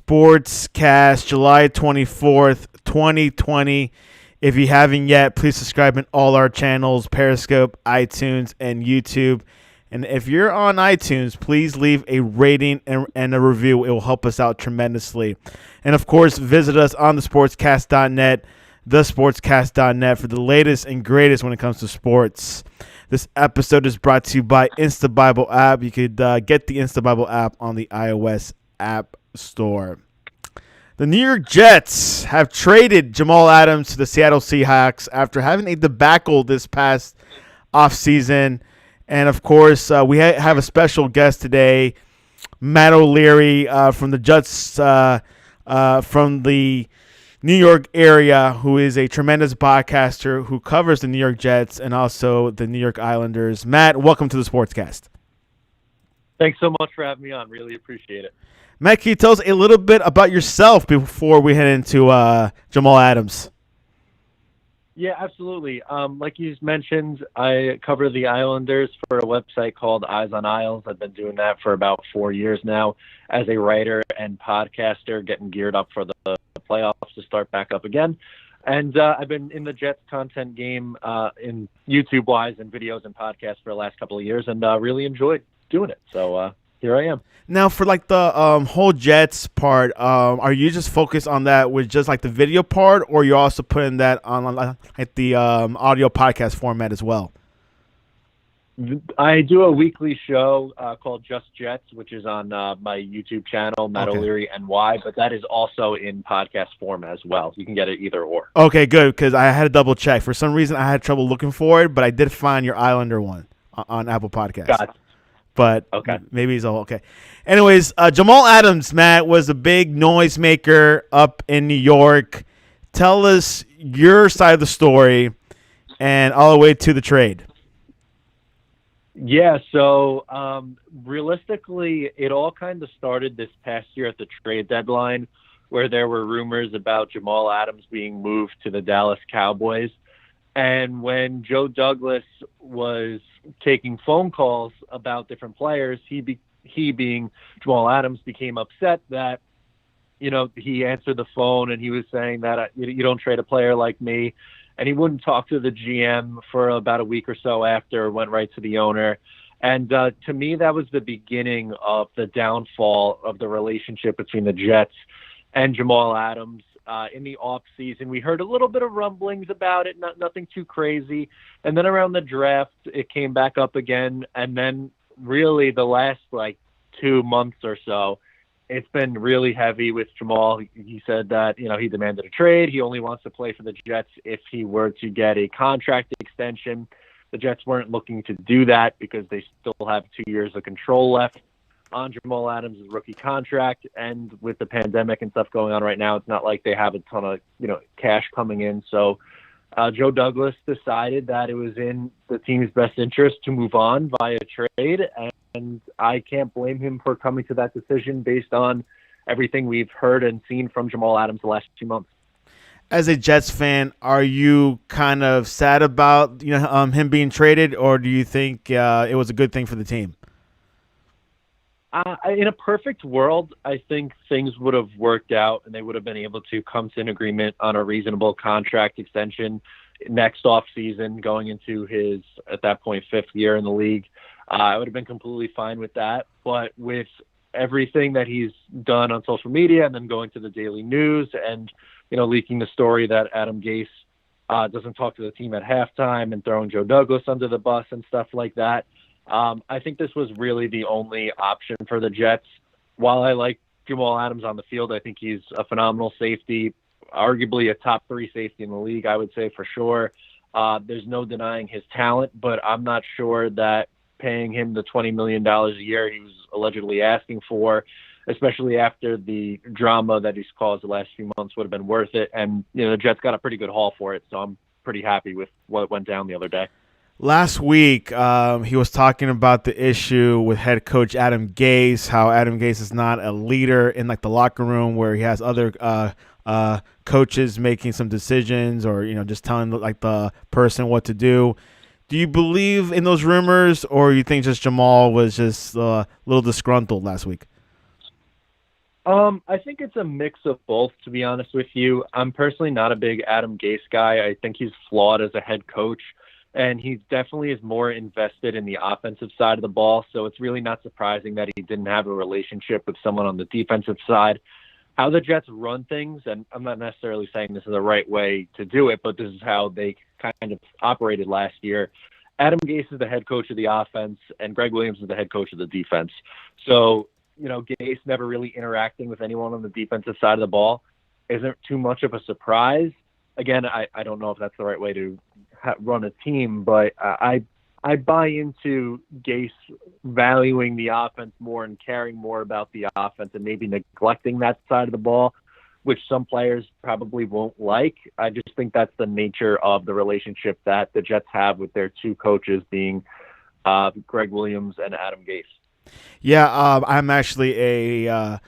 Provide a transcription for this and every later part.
Sportscast, July 24th, 2020. If you haven't yet, please subscribe in all our channels, Periscope, iTunes, and YouTube. And if you're on iTunes, please leave a rating and a review. It will help us out tremendously. And, of course, visit us on thesportscast.net, thesportscast.net, for the latest and greatest when it comes to sports. This episode is brought to you by InstaBible app. You could get the InstaBible app on the iOS App Store. The New York Jets have traded Jamal Adams to the Seattle Seahawks after having a debacle this past offseason. And, of course, we have a special guest today, Matt OLeary from the Jets, from the New York area, who is a tremendous podcaster who covers the New York Jets and also the New York Islanders. Matt, welcome to the Sportscast. Thanks so much for having me on. Really appreciate it. Matt, can you tell us a little bit about yourself before we head into Jamal Adams? Yeah, absolutely. Like you mentioned, I cover the Islanders for a website called Eyes on Isles. I've been doing that for about 4 years now as a writer and podcaster, getting geared up for the playoffs to start back up again. And I've been in the Jets content game in YouTube-wise and videos and podcasts for the last couple of years and really enjoyed doing it. So here I am. Now, for like the whole Jets part, are you just focused on that with just like the video part, or you're also putting that on like the audio podcast format as well? I do a weekly show called Just Jets, which is on my YouTube channel, Matt OLeary NY, but that is also in podcast form as well. You can get it either or. Okay, good, because I had to double check. For some reason, I had trouble looking for it, but I did find your Islander one on Apple Podcasts. Gotcha. But maybe he's all okay. Anyways, Jamal Adams, Matt, was a big noisemaker up in New York. Tell us your side of the story and all the way to the trade. Yeah, so realistically, it all kind of started this past year at the trade deadline where there were rumors about Jamal Adams being moved to the Dallas Cowboys. And when Joe Douglas was taking phone calls about different players, he being Jamal Adams became upset that, you know, he answered the phone and he was saying that you don't trade a player like me. And he wouldn't talk to the GM for about a week or so after, went right to the owner. And to me, that was the beginning of the downfall of the relationship between the Jets and Jamal Adams. In the off season, we heard a little bit of rumblings about it, nothing too crazy. And then around the draft, it came back up again. And then really the last 2 months or so, it's been really heavy with Jamal. He said that, you know, he demanded a trade. He only wants to play for the Jets if he were to get a contract extension. The Jets weren't looking to do that because they still have 2 years of control left on Jamal Adams' rookie contract. And with the pandemic and stuff going on right now, it's not like they have a ton of, cash coming in. So Joe Douglas decided that it was in the team's best interest to move on via trade. And I can't blame him for coming to that decision based on everything we've heard and seen from Jamal Adams the last 2 months. As a Jets fan, are you kind of sad about him being traded, or do you think it was a good thing for the team? In a perfect world, I think things would have worked out and they would have been able to come to an agreement on a reasonable contract extension next offseason going into his, at that point, 5th year in the league. I would have been completely fine with that. But with everything that he's done on social media and then going to the Daily News and, leaking the story that Adam Gase doesn't talk to the team at halftime and throwing Joe Douglas under the bus and stuff like that, I think this was really the only option for the Jets. While I like Jamal Adams on the field, I think he's a phenomenal safety, arguably a top 3 safety in the league, I would say for sure. There's no denying his talent, but I'm not sure that paying him the $20 million a year he was allegedly asking for, especially after the drama that he's caused the last few months, would have been worth it. And, the Jets got a pretty good haul for it, so I'm pretty happy with what went down the other day. Last week, he was talking about the issue with head coach Adam Gase, how Adam Gase is not a leader in the locker room where he has other coaches making some decisions or, just telling the person what to do. Do you believe in those rumors, or you think just Jamal was just a little disgruntled last week? I think it's a mix of both, to be honest with you. I'm personally not a big Adam Gase guy. I think he's flawed as a head coach, and he definitely is more invested in the offensive side of the ball. So it's really not surprising that he didn't have a relationship with someone on the defensive side. How the Jets run things, and I'm not necessarily saying this is the right way to do it, but this is how they kind of operated last year. Adam Gase is the head coach of the offense, and Greg Williams is the head coach of the defense. So, Gase never really interacting with anyone on the defensive side of the ball isn't too much of a surprise. Again, I don't know if that's the right way to run a team, but I buy into Gase valuing the offense more and caring more about the offense and maybe neglecting that side of the ball, which some players probably won't like. I just think that's the nature of the relationship that the Jets have with their two coaches being Greg Williams and Adam Gase. Yeah, I'm actually a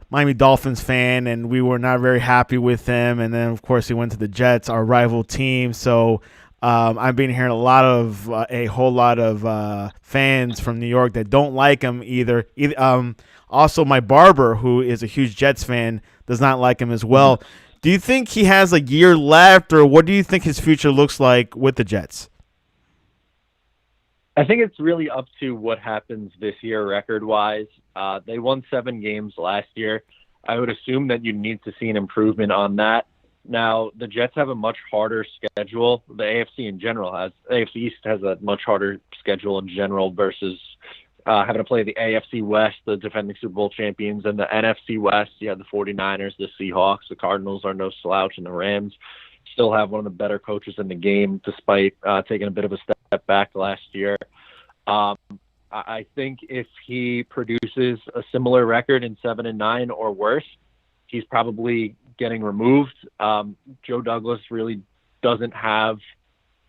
Miami Dolphins fan, and we were not very happy with him. And then, of course, he went to the Jets, our rival team. So I've been hearing a whole lot of fans from New York that don't like him either. Also, my barber, who is a huge Jets fan, does not like him as well. Do you think he has a year left, or what do you think his future looks like with the Jets? I think it's really up to what happens this year record-wise. They won 7 games last year. I would assume that you need to see an improvement on that. Now, the Jets have a much harder schedule. The AFC East has a much harder schedule in general versus having to play the AFC West, the defending Super Bowl champions, and the NFC West. You have the 49ers, the Seahawks, the Cardinals are no slouch, and the Rams still have one of the better coaches in the game despite taking a bit of a step back last year. I think if he produces a similar record in 7-9 or worse, he's probably getting removed. Joe Douglas really doesn't have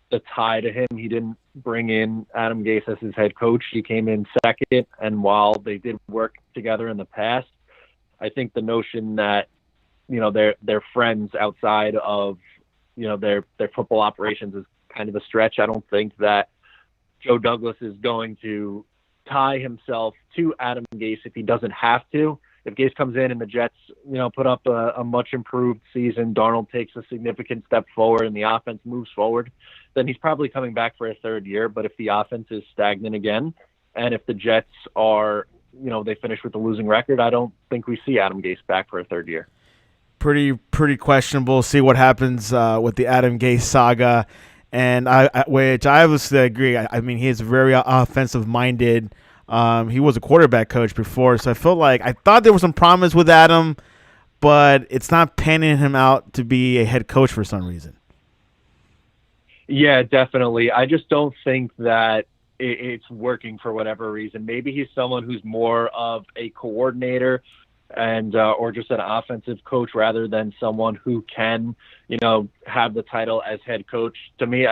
the tie to him. He didn't bring in Adam Gase as his head coach. He came in second, and while they did work together in the past, I think the notion that they're friends outside of their football operations is kind of a stretch. I don't think that Joe Douglas is going to tie himself to Adam Gase if he doesn't have to. If Gase comes in and the Jets, put up a much improved season, Darnold takes a significant step forward and the offense moves forward, then he's probably coming back for a third year. But if the offense is stagnant again, and if the Jets are, they finish with a losing record, I don't think we see Adam Gase back for a third year. Pretty questionable. See what happens with the Adam Gase saga, and which I obviously agree. I mean, he is very offensive minded. He was a quarterback coach before, so I thought there was some promise with Adam, but it's not panning him out to be a head coach for some reason. Yeah, definitely. I just don't think that it's working for whatever reason. Maybe he's someone who's more of a coordinator and or just an offensive coach rather than someone who can, have the title as head coach. To me,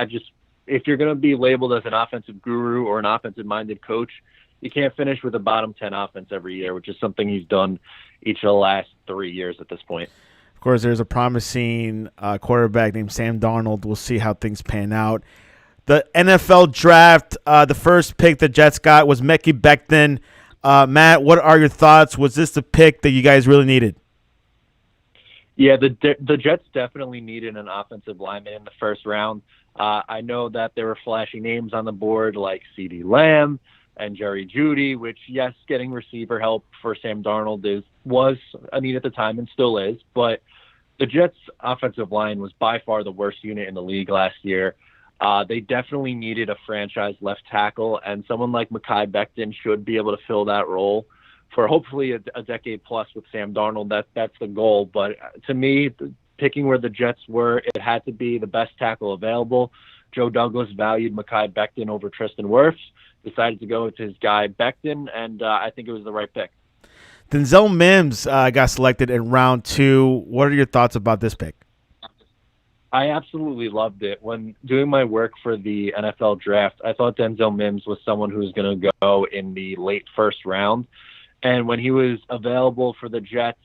if you're going to be labeled as an offensive guru or an offensive-minded coach, you can't finish with a bottom 10 offense every year, which is something he's done each of the last 3 years at this point. Of course, there's a promising quarterback named Sam Darnold. We'll see how things pan out. The NFL draft, the first pick the Jets got was Beckton. Matt, what are your thoughts? Was this the pick that you guys really needed? Yeah, the Jets definitely needed an offensive lineman in the first round. I know that there were flashy names on the board like CeeDee Lamb and Jerry Jeudy, which, yes, getting receiver help for Sam Darnold was a need at the time and still is. But the Jets' offensive line was by far the worst unit in the league last year. They definitely needed a franchise left tackle, and someone like Mekhi Beckton should be able to fill that role for hopefully a decade plus with Sam Darnold. That's the goal. But to me, picking where the Jets were, it had to be the best tackle available. Joe Douglas valued Mekhi Beckton over Tristan Wirfs, decided to go with his guy Beckton, and I think it was the right pick. Denzel Mims got selected in round 2. What are your thoughts about this pick? I absolutely loved it. When doing my work for the NFL draft, I thought Denzel Mims was someone who was going to go in the late first round. And when he was available for the Jets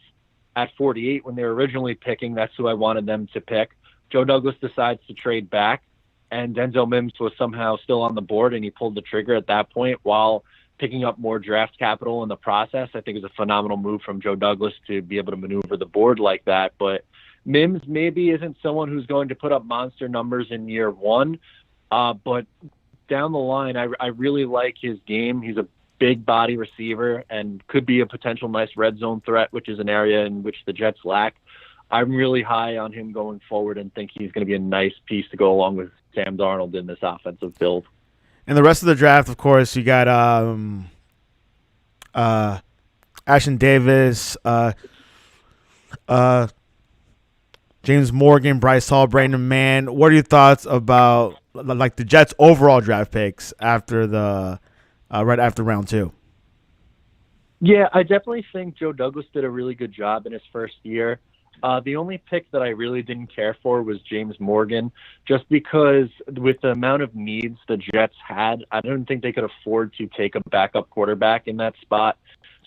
at 48, when they were originally picking, that's who I wanted them to pick. Joe Douglas decides to trade back, and Denzel Mims was somehow still on the board, and he pulled the trigger at that point while picking up more draft capital in the process. I think it's a phenomenal move from Joe Douglas to be able to maneuver the board like that. But Mims maybe isn't someone who's going to put up monster numbers in year one, but down the line, I really like his game. He's a big body receiver and could be a potential nice red zone threat, which is an area in which the Jets lack. I'm really high on him going forward and think he's going to be a nice piece to go along with Sam Darnold in this offensive build. And the rest of the draft, of course, you got Ashton Davis, James Morgan, Bryce Hall, Brandon Mann. What are your thoughts about like the Jets' overall draft picks after the right after round 2? Yeah, I definitely think Joe Douglas did a really good job in his first year. The only pick that I really didn't care for was James Morgan, just because with the amount of needs the Jets had, I don't think they could afford to take a backup quarterback in that spot.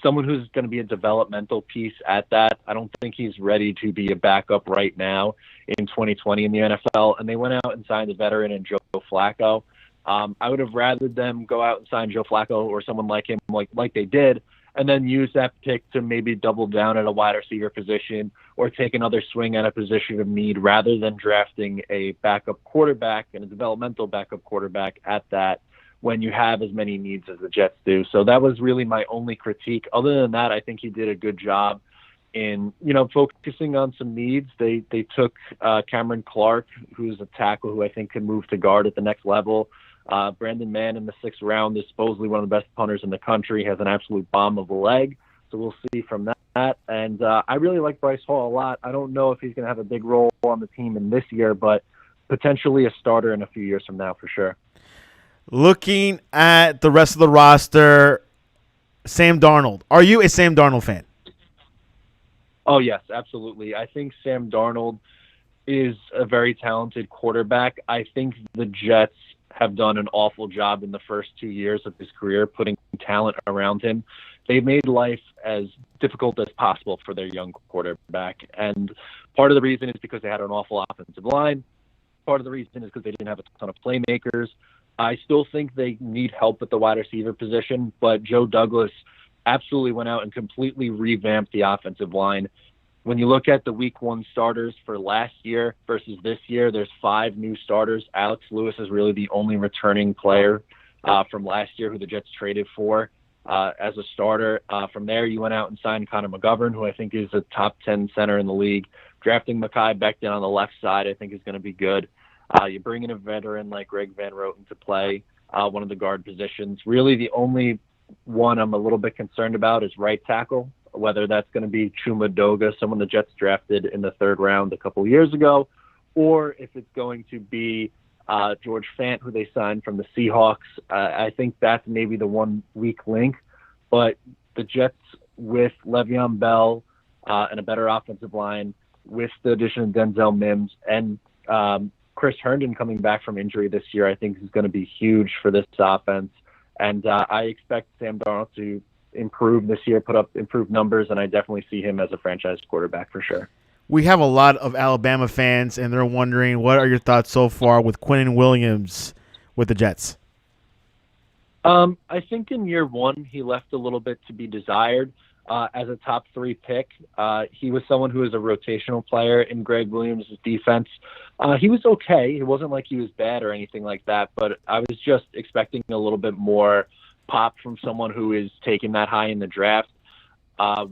Someone who's going to be a developmental piece at that. I don't think he's ready to be a backup right now in 2020 in the NFL. And they went out and signed a veteran in Joe Flacco. I would have rather them go out and sign Joe Flacco or someone like him, like they did, and then use that pick to maybe double down at a wide receiver position or take another swing at a position of need rather than drafting a backup quarterback and a developmental backup quarterback at that when you have as many needs as the Jets do. So that was really my only critique. Other than that, I think he did a good job in, focusing on some needs. They took Cameron Clark, who's a tackle who I think can move to guard at the next level. Brandon Mann in the 6th round is supposedly one of the best punters in the country, has an absolute bomb of a leg. So we'll see from that. And I really like Bryce Hall a lot. I don't know if he's going to have a big role on the team in this year, but potentially a starter in a few years from now for sure. Looking at the rest of the roster, Sam Darnold. Are you a Sam Darnold fan? Oh, yes, absolutely. I think Sam Darnold is a very talented quarterback. I think the Jets have done an awful job in the first 2 years of his career putting talent around him. They've made life as difficult as possible for their young quarterback. And part of the reason is because they had an awful offensive line. Part of the reason is because they didn't have a ton of playmakers. I still think they need help at the wide receiver position, but Joe Douglas absolutely went out and completely revamped the offensive line. When you look at the week 1 starters for last year versus this year, there's 5 new starters. Alex Lewis is really the only returning player from last year who the Jets traded for as a starter. From there, you went out and signed Connor McGovern, who I think is a top 10 center in the league. Drafting Mekhi Beckton on the left side, I think is going to be good. You bring in a veteran like Greg Van Roten to play one of the guard positions. Really, the only one I'm a little bit concerned about is right tackle, whether that's going to be Chuma Doga, someone the Jets drafted in the 3rd round a couple years ago, or if it's going to be George Fant, who they signed from the Seahawks. I think that's maybe the one weak link. But the Jets, with LeVeon Bell and a better offensive line, with the addition of Denzel Mims and Chris Herndon coming back from injury this year, I think is going to be huge for this offense. And I expect Sam Darnold to improve this year, put up improved numbers, and I definitely see him as a franchise quarterback for sure. We have a lot of Alabama fans, and they're wondering, what are your thoughts so far with Quinn Williams with the Jets? I think in year 1, he left a little bit to be desired. As a top 3 pick, he was someone who was a rotational player in Greg Williams' defense. He was okay. It wasn't like he was bad or anything like that, but I was just expecting a little bit more pop from someone who is taken that high in the draft.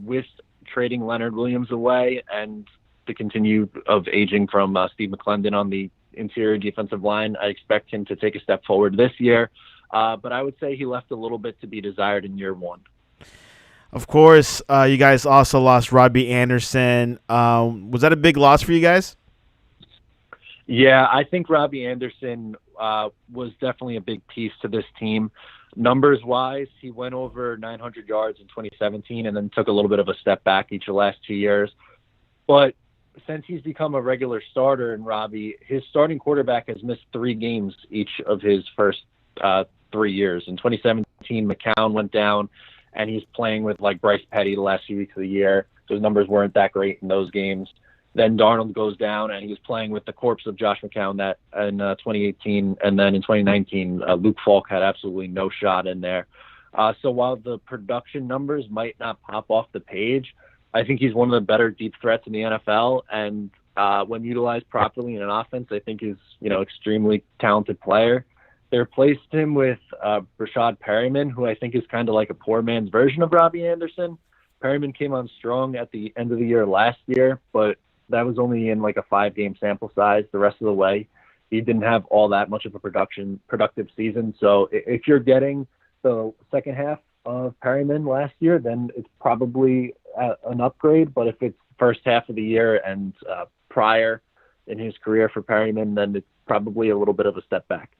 With trading Leonard Williams away and the continue of aging from Steve McClendon on the interior defensive line, I expect him to take a step forward this year. But I would say he left a little bit to be desired in year 1. Of course, you guys also lost Robby Anderson. Was that a big loss for you guys? Yeah, I think Robby Anderson was definitely a big piece to this team. Numbers-wise, he went over 900 yards in 2017 and then took a little bit of a step back each of the last 2 years. But since he's become a regular starter in Robby, his starting quarterback has missed 3 games each of his first 3 years. In 2017, McCown went down, and he's playing with like Bryce Petty the last few weeks of the year. Those numbers weren't that great in those games. Then Darnold goes down, and he was playing with the corpse of Josh McCown that in 2018, and then in 2019, Luke Falk had absolutely no shot in there. So while the production numbers might not pop off the page, I think he's one of the better deep threats in the NFL. And when utilized properly in an offense, I think is, extremely talented player. They replaced him with Rashad Perryman, who I think is kind of like a poor man's version of Robby Anderson. Perryman came on strong at the end of the year last year, but that was only in like a 5-game sample size. The rest of the way, he didn't have all that much of a productive season. So if you're getting the second half of Perryman last year, then it's probably an upgrade. But if it's first half of the year and prior in his career for Perryman, then it's probably a little bit of a step back.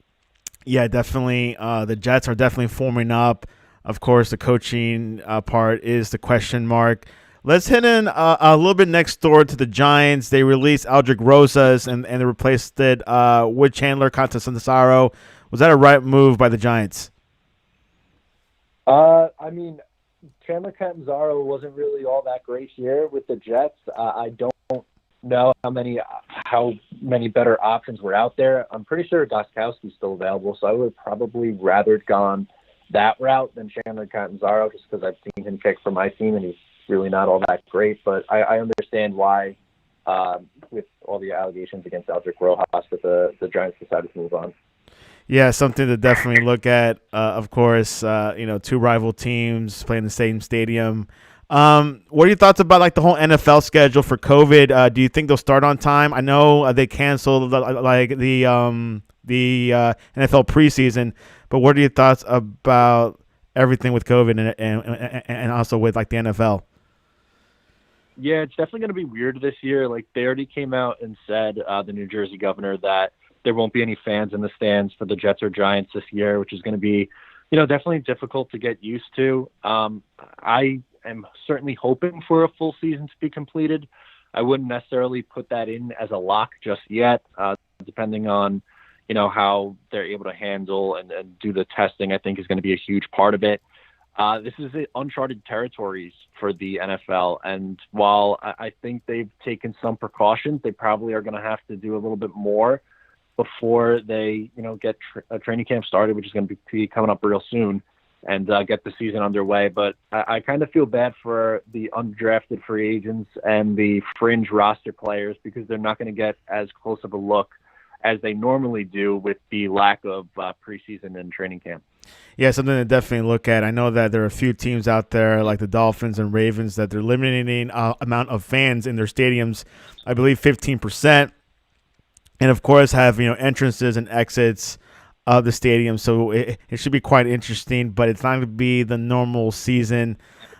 Yeah, definitely. The Jets are definitely forming up. Of course, the coaching part is the question mark. Let's hit in a little bit next door to the Giants. They released Aldrick Rosas and they replaced it with Chandler Contact. Was that a right move by the Giants? Chandler Catanzaro wasn't really all that great here with the Jets. I don't know how many better options were out there. I'm pretty sure Gostkowski's still available, so I would have probably rather gone that route than Chandler Catanzaro, just because I've seen him kick for my team, and he's really not all that great. But I understand why, with all the allegations against Aldrick Rosas, that the Giants decided to move on. Yeah, something to definitely look at. Of course, two rival teams playing the same stadium. What are your thoughts about like the whole NFL schedule for COVID? Do you think they'll start on time? I know they canceled like the NFL preseason, but what are your thoughts about everything with COVID and also with like the NFL? Yeah, it's definitely going to be weird this year. Like they already came out and said, the New Jersey governor, that there won't be any fans in the stands for the Jets or Giants this year, which is going to be, definitely difficult to get used to. I am certainly hoping for a full season to be completed. I wouldn't necessarily put that in as a lock just yet, depending on, how they're able to handle and do the testing. I think is going to be a huge part of it. This is uncharted territories for the NFL. And while I think they've taken some precautions, they probably are going to have to do a little bit more before they, get a training camp started, which is going to be coming up real soon, and get the season underway. But I kind of feel bad for the undrafted free agents and the fringe roster players, because they're not going to get as close of a look as they normally do with the lack of preseason and training camp. Yeah, something to definitely look at. I know that there are a few teams out there like the Dolphins and Ravens that they're limiting amount of fans in their stadiums, I believe 15%. And, of course, have, entrances and exits of the stadium. So it should be quite interesting, but it's not going to be the normal season.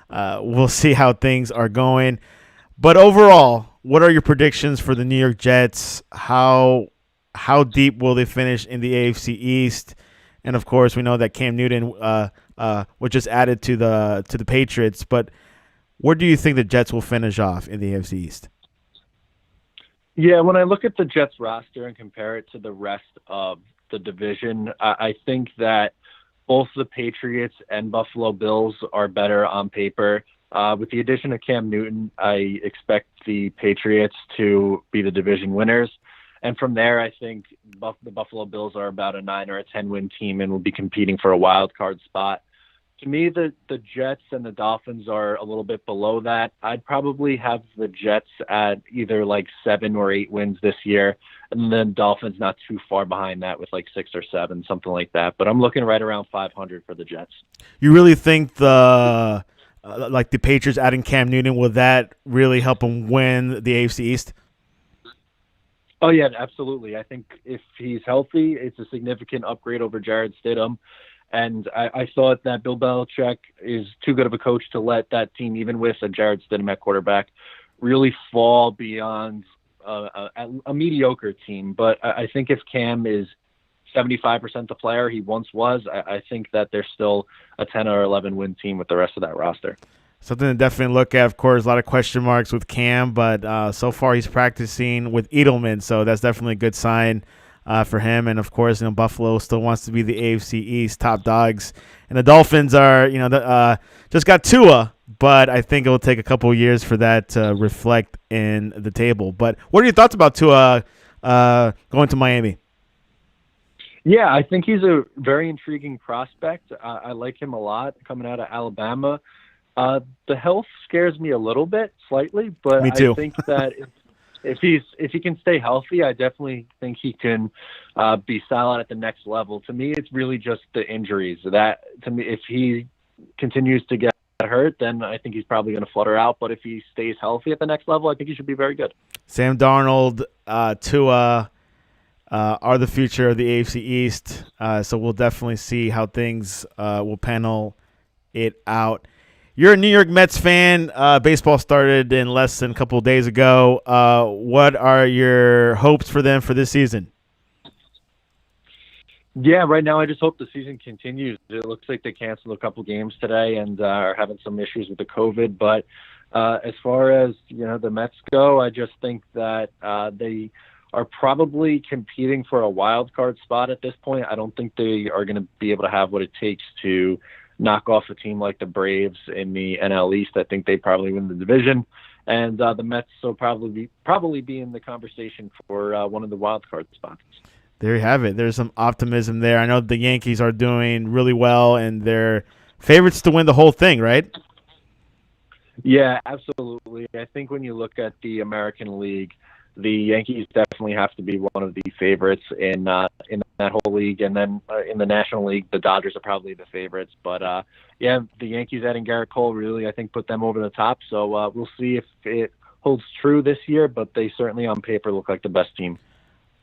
We'll see how things are going. But overall, what are your predictions for the New York Jets? How deep will they finish in the AFC East? And, of course, we know that Cam Newton was just added to the Patriots. But where do you think the Jets will finish off in the AFC East? Yeah, when I look at the Jets roster and compare it to the rest of the division, I think that both the Patriots and Buffalo Bills are better on paper. With the addition of Cam Newton, I expect the Patriots to be the division winners. And from there, I think the Buffalo Bills are about a 9 or a 10 win team and will be competing for a wild card spot. To me, the Jets and the Dolphins are a little bit below that. I'd probably have the Jets at either like 7 or 8 wins this year, and then Dolphins not too far behind that with like 6 or 7, something like that. But I'm looking right around 500 for the Jets. You really think the Patriots adding Cam Newton, will that really help them win the AFC East? Oh, yeah, absolutely. I think if he's healthy, it's a significant upgrade over Jarrett Stidham. And I thought that Bill Belichick is too good of a coach to let that team, even with a Jarrett Stidham at quarterback, really fall beyond a mediocre team. But I think if Cam is 75% the player he once was, I think that they're still a 10 or 11 win team with the rest of that roster. Something to definitely look at. Of course, a lot of question marks with Cam, but so far he's practicing with Edelman, so that's definitely a good sign for him. And, of course, Buffalo still wants to be the AFC East top dogs. And the Dolphins are, just got Tua, but I think it will take a couple of years for that to reflect in the table. But what are your thoughts about Tua going to Miami? Yeah, I think he's a very intriguing prospect. I like him a lot coming out of Alabama. The health scares me a little bit, slightly, but Me I too. think that if he can stay healthy, I definitely think he can be solid at the next level. To me, it's really just the injuries. That to me, if he continues to get hurt, then I think he's probably going to flutter out. But if he stays healthy at the next level, I think he should be very good. Sam Darnold, Tua are the future of the AFC East. So we'll definitely see how things will panel it out. You're a New York Mets fan. Baseball started in less than a couple of days ago. What are your hopes for them for this season? Yeah, right now I just hope the season continues. It looks like they canceled a couple games today and are having some issues with the COVID. But as far as the Mets go, I just think that they are probably competing for a wild card spot at this point. I don't think they are going to be able to have what it takes to knock off a team like the Braves in the NL East. I think they probably win the division, and the Mets will probably be in the conversation for one of the wild card spots. There you have it. There's some optimism there. I know the Yankees are doing really well, and they're favorites to win the whole thing, right? Yeah, absolutely. I think when you look at the American League, the Yankees definitely have to be one of the favorites in that whole league, and then in the National League, the Dodgers are probably the favorites. But yeah, the Yankees adding Garrett Cole really, I think, put them over the top. So we'll see if it holds true this year, but they certainly on paper look like the best team.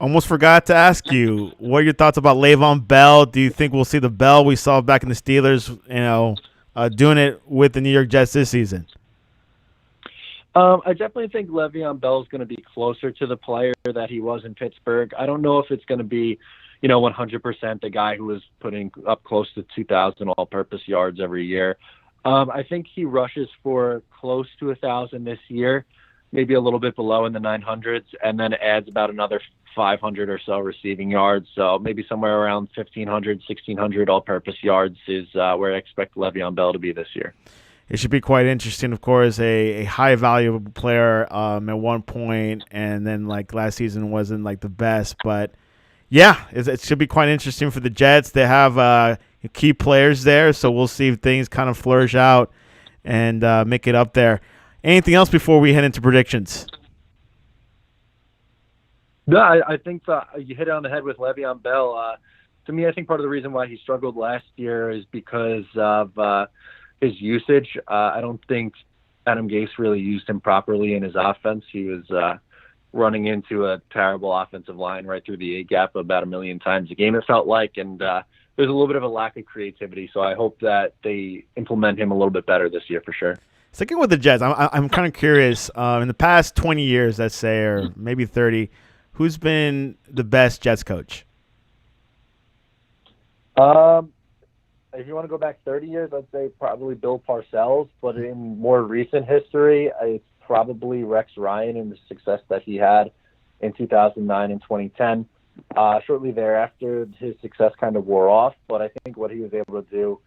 Almost forgot to ask you, what are your thoughts about LeVeon Bell? Do you think we'll see the Bell we saw back in the Steelers, doing it with the New York Jets this season? I definitely think LeVeon Bell is going to be closer to the player that he was in Pittsburgh. I don't know if it's going to be, 100% the guy who was putting up close to 2,000 all-purpose yards every year. I think he rushes for close to 1,000 this year, maybe a little bit below in the 900s, and then adds about another 500 or so receiving yards. So maybe somewhere around 1,500, 1,600 all-purpose yards is where I expect LeVeon Bell to be this year. It should be quite interesting, of course, a high value player at one point, and then like last season wasn't like the best. But yeah, it should be quite interesting for the Jets. They have key players there, so we'll see if things kind of flourish out and make it up there. Anything else before we head into predictions? No, I think you hit it on the head with LeVeon Bell. To me, I think part of the reason why he struggled last year is because of his usage. I don't think Adam Gase really used him properly in his offense. He was running into a terrible offensive line right through the A-gap about 1 million times a game, it felt like, and there's a little bit of a lack of creativity. So I hope that they implement him a little bit better this year for sure. Sticking with the Jets, I'm kind of curious. In the past 20 years, let's say, or maybe 30, who's been the best Jets coach? If you want to go back 30 years, I'd say probably Bill Parcells. But in more recent history, it's probably Rex Ryan and the success that he had in 2009 and 2010. Shortly thereafter, his success kind of wore off. But I think what he was able to do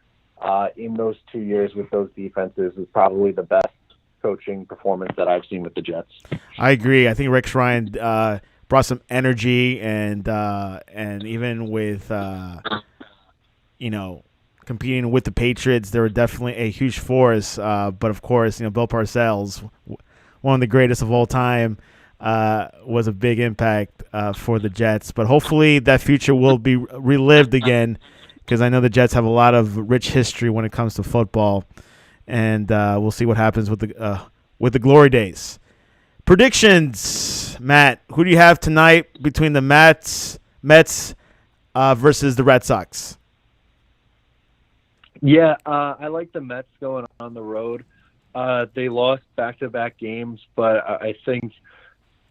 in those 2 years with those defenses is probably the best coaching performance that I've seen with the Jets. I agree. I think Rex Ryan brought some energy, and even with competing with the Patriots, they were definitely a huge force. But of course, Bill Parcells, one of the greatest of all time, was a big impact for the Jets. But hopefully that future will be relived again, because I know the Jets have a lot of rich history when it comes to football, and we'll see what happens with the glory days. Predictions, Matt. Who do you have tonight between the Mets versus the Red Sox? Yeah, I like the Mets going on the road. They lost back-to-back games, but I think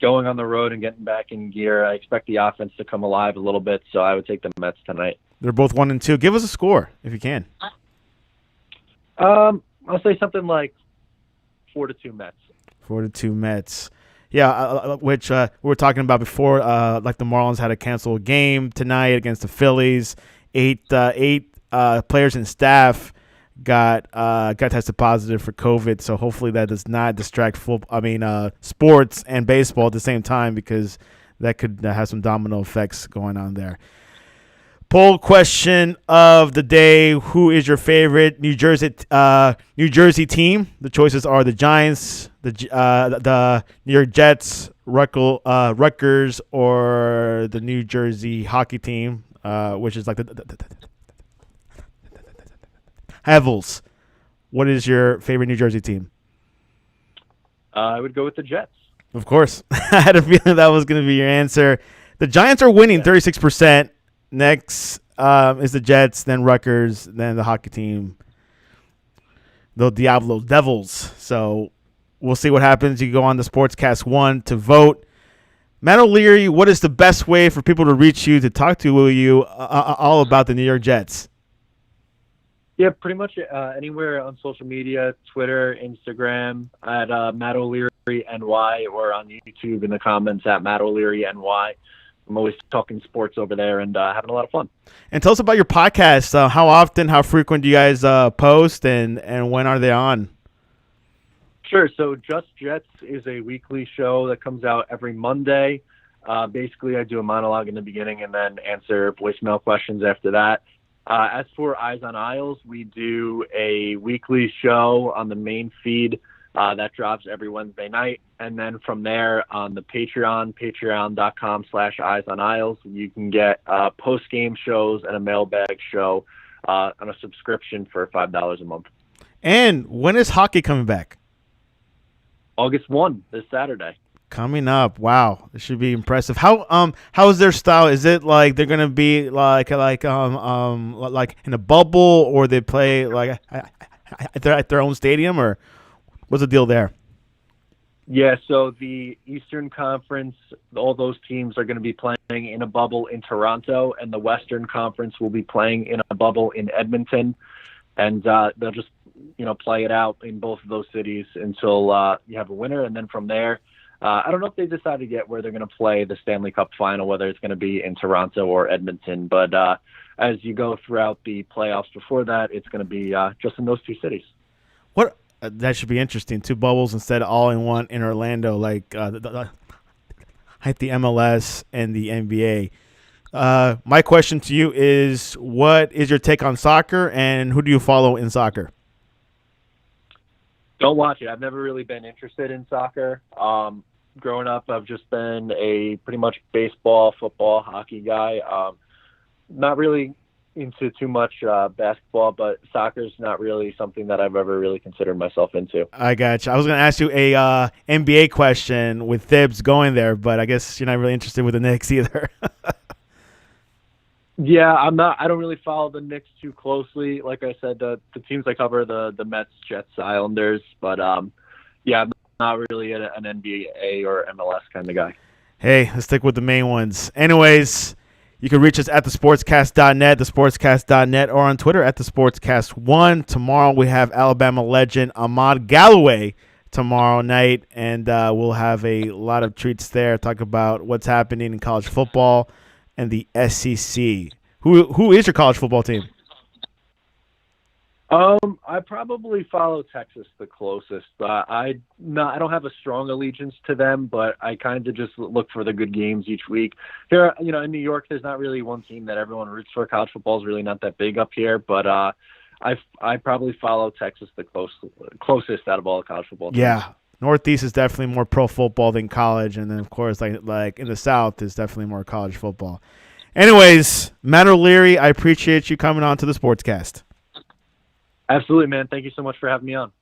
going on the road and getting back in gear, I expect the offense to come alive a little bit, so I would take the Mets tonight. They're both 1-2. Give us a score if you can. I'll say something like 4-2 Mets. 4-2 Mets. Yeah, which we were talking about before. Like the Marlins had to cancel a game tonight against the Phillies. Eight players and staff got tested positive for COVID. So hopefully that does not distract sports and baseball at the same time, because that could have some domino effects going on there. Poll question of the day: who is your favorite New Jersey team? The choices are the Giants, the New York Jets, Rutgers, or the New Jersey hockey team, which is like the Havels. What is your favorite New Jersey team? I would go with the Jets. Of course. I had a feeling that was going to be your answer. The Giants are winning 36%. Next is the Jets, then Rutgers, then the hockey team, the Diablo Devils. So we'll see what happens. You can go on the Sportscast 1 to vote. Matt O'Leary, what is the best way for people to reach you, to talk to you all about the New York Jets? Yeah, pretty much anywhere on social media, Twitter, Instagram, at Matt O'Leary NY, or on YouTube in the comments at Matt O'Leary NY. I'm always talking sports over there and having a lot of fun. And tell us about your podcast. How often, how frequent do you guys post, and when are they on? Sure. So Just Jets is a weekly show that comes out every Monday. Basically, I do a monologue in the beginning and then answer voicemail questions after that. As for Eyes on Isles, we do a weekly show on the main feed that drops every Wednesday night. And then from there on the patreon.com/Eyes on Isles, you can get post-game shows and a mailbag show on a subscription for $5 a month. And when is hockey coming back? August 1, this Saturday. Coming up. Wow, this should be impressive. How is their style? Is it like they're gonna be like in a bubble, or they play like at their own stadium, or what's the deal there? Yeah, so the Eastern Conference, all those teams are going to be playing in a bubble in Toronto, and the Western Conference will be playing in a bubble in Edmonton, and they'll just play it out in both of those cities until you have a winner, and then from there. I don't know if they decided yet where they're going to play the Stanley Cup final, whether it's going to be in Toronto or Edmonton. But as you go throughout the playoffs before that, it's going to be just in those two cities. What that should be interesting. Two bubbles instead of all in one in Orlando, like the MLS and the NBA. My question to you is, what is your take on soccer, and who do you follow in soccer? Don't watch it. I've never really been interested in soccer. Growing up, I've just been a pretty much baseball, football, hockey guy. Not really into too much basketball, but soccer is not really something that I've ever really considered myself into. I got you. I was going to ask you a NBA question with Thibs going there, but I guess you're not really interested with the Knicks either. Yeah, I'm not. I don't really follow the Knicks too closely. Like I said, the teams I cover, the Mets, Jets, Islanders. But yeah, I'm not really an NBA or MLS kind of guy. Hey, let's stick with the main ones. Anyways, you can reach us at thesportscast.net, thesportscast.net, or on Twitter at thesportscast1. Tomorrow we have Alabama legend Ahmad Galloway tomorrow night, and we'll have a lot of treats there. Talk about what's happening in college football and the SEC. Who is your college football team? I probably follow Texas the closest. I don't have a strong allegiance to them, but I kind of just look for the good games each week. Here, in New York, there's not really one team that everyone roots for. College football is really not that big up here, but I probably follow Texas the closest out of all the college football teams. Yeah. Northeast is definitely more pro football than college, and then of course, like in the South, is definitely more college football. Anyways, Matt O'Leary, I appreciate you coming on to the Sportscast. Absolutely, man. Thank you so much for having me on.